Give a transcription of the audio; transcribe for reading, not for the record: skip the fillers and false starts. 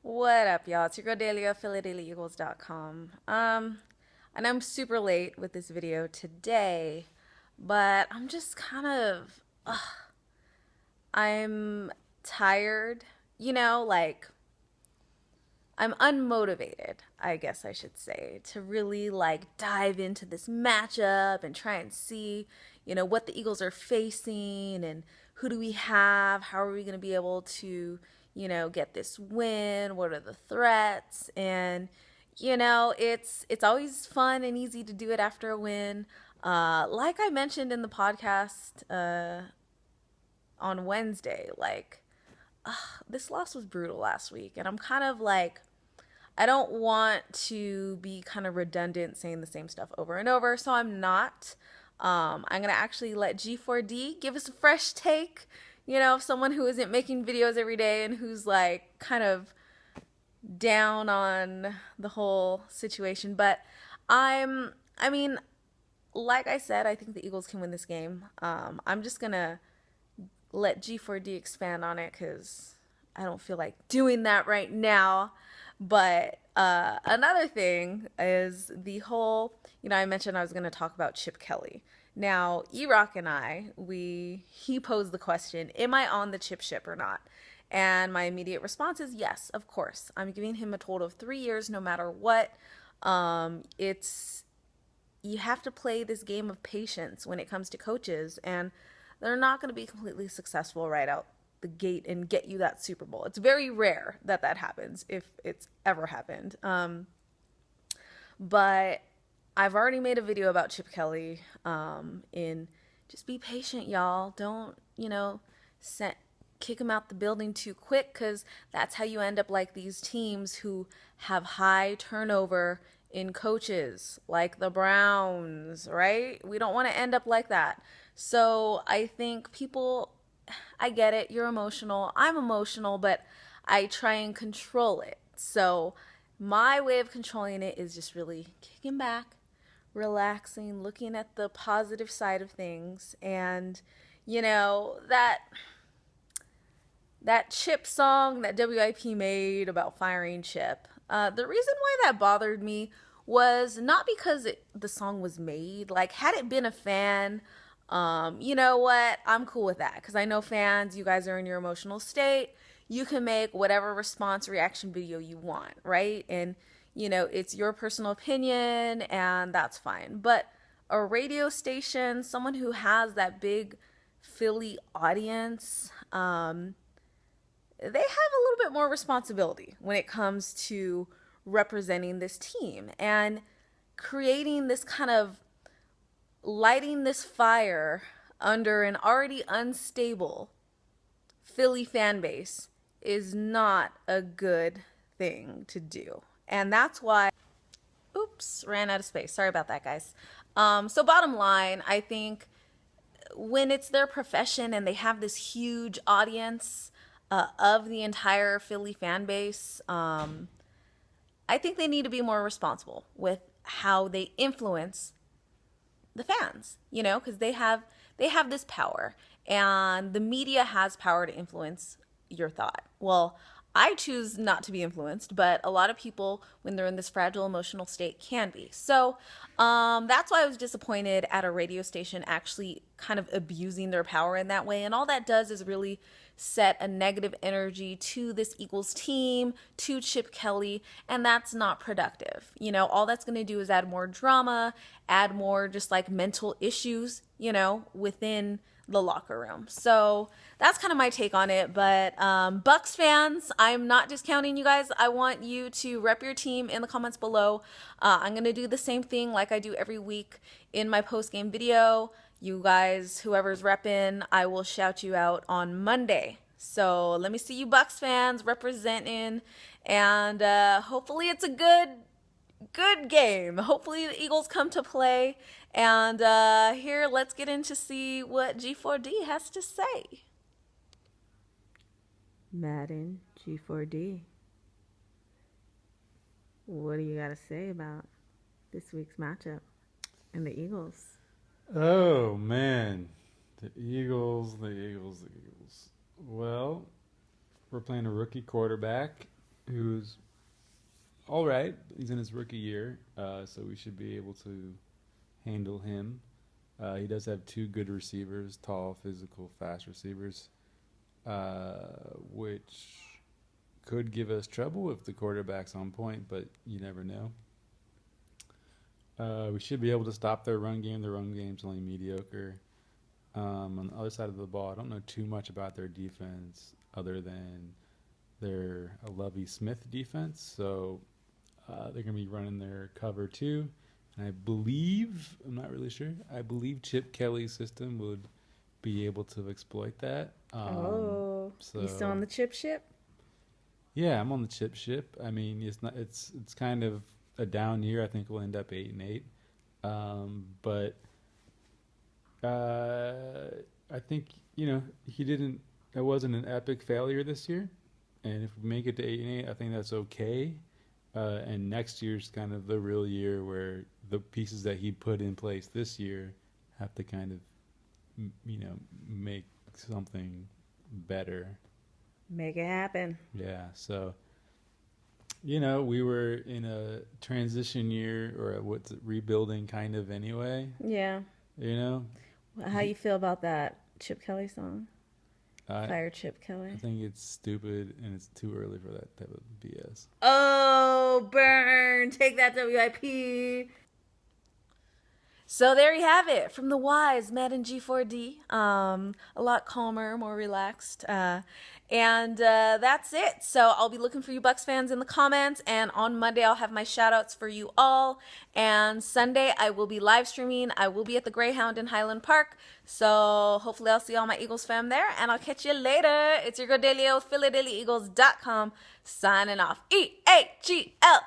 What up, y'all? It's your girl Delia, PhiladelphiaEagles.com. And I'm super late with this video today, but I'm just I'm tired, like I'm unmotivated, I guess I should say, to really like dive into this matchup and try and see, what the Eagles are facing and who do we have? How are we going to be able to, get this win? What are the threats? And it's always fun and easy to do it after a win. Like I mentioned in the podcast on Wednesday, this loss was brutal last week, and I'm kind of like I don't want to be kind of redundant saying the same stuff over and over, so I'm not. I'm going to actually let G4D give us a fresh take, someone who isn't making videos every day and who's like kind of down on the whole situation. But I mean, like I said, I think the Eagles can win this game. I'm just going to let G4D expand on it because I don't feel like doing that right now. But another thing is the whole, I mentioned I was going to talk about Chip Kelly. Now, E-Rock and he posed the question, am I on the Chip ship or not? And my immediate response is yes, of course. I'm giving him a total of 3 years no matter what. It's you have to play this game of patience when it comes to coaches, and they're not going to be completely successful right out the gate and get you that Super Bowl. It's very rare that that happens, if it's ever happened. But I've already made a video about Chip Kelly. In just be patient, y'all. Don't kick him out the building too quick, because that's how you end up like these teams who have high turnover in coaches, like the Browns, right? We don't want to end up like that. So I think people, I get it, you're emotional. I'm emotional, but I try and control it. So my way of controlling it is just really kicking back, relaxing, looking at the positive side of things. And, that Chip song that WIP made about firing Chip, the reason why that bothered me was not because the song was made. Like, had it been a fan, you know what? I'm cool with that because I know fans, you guys are in your emotional state. You can make whatever response reaction video you want, right? And, it's your personal opinion and that's fine. But a radio station, someone who has that big Philly audience, they have a little bit more responsibility when it comes to representing this team and creating this kind of lighting this fire under an already unstable Philly fan base is not a good thing to do. And that's why, oops, ran out of space. Sorry about that, guys. So bottom line, I think when it's their profession and they have this huge audience of the entire Philly fan base, I think they need to be more responsible with how they influence the fans, because they have this power, and the media has power to influence your thought. Well, I choose not to be influenced, but a lot of people, when they're in this fragile emotional state, can be. So that's why I was disappointed at a radio station actually kind of abusing their power in that way. And all that does is really set a negative energy to this Eagles team, to Chip Kelly, and that's not productive. All that's going to do is add more drama, add more just like mental issues, within the locker room. So that's kind of my take on it. But Bucs fans, I'm not discounting you guys. I want you to rep your team in the comments below. I'm going to do the same thing like I do every week in my post-game video. You guys, whoever's repping, I will shout you out on Monday. So let me see you Bucs fans representing, and hopefully it's a good game. Hopefully the Eagles come to play. And here, let's get in to see what G4D has to say. Madden, G4D. What do you got to say about this week's matchup and the Eagles? Oh, man. The Eagles. Well, we're playing a rookie quarterback who's all right. He's in his rookie year, so we should be able to handle him. He does have two good receivers, tall, physical, fast receivers, which could give us trouble if the quarterback's on point, but you never know. We should be able to stop their run game. Their run game's only mediocre. On the other side of the ball, I don't know too much about their defense other than their Lovie Smith defense. So they're going to be running their cover two. And I believe, I'm not really sure, I believe Chip Kelly's system would be able to exploit that. You still on the chip ship? Yeah, I'm on the chip ship. I mean, it's kind of a down year. I think we'll end up 8-8. But I think, it wasn't an epic failure this year. And if we make it to 8-8, I think that's okay. And next year's kind of the real year where the pieces that he put in place this year have to kind of, make something better. Make it happen. Yeah. So, we were in a transition year or rebuilding kind of anyway. Yeah. How you feel about that Chip Kelly song? Fire Chip Kelly. I think it's stupid and it's too early for that type of BS. Oh, burn. Take that, WIP. So there you have it from the wise Madden G4D. A lot calmer, more relaxed. And that's it. So I'll be looking for you Bucs fans in the comments. And on Monday, I'll have my shout outs for you all. And Sunday, I will be live streaming. I will be at the Greyhound in Highland Park. So hopefully I'll see all my Eagles fam there. And I'll catch you later. It's your girl Delio with PhillyDailyEagles.com signing off. EAGL.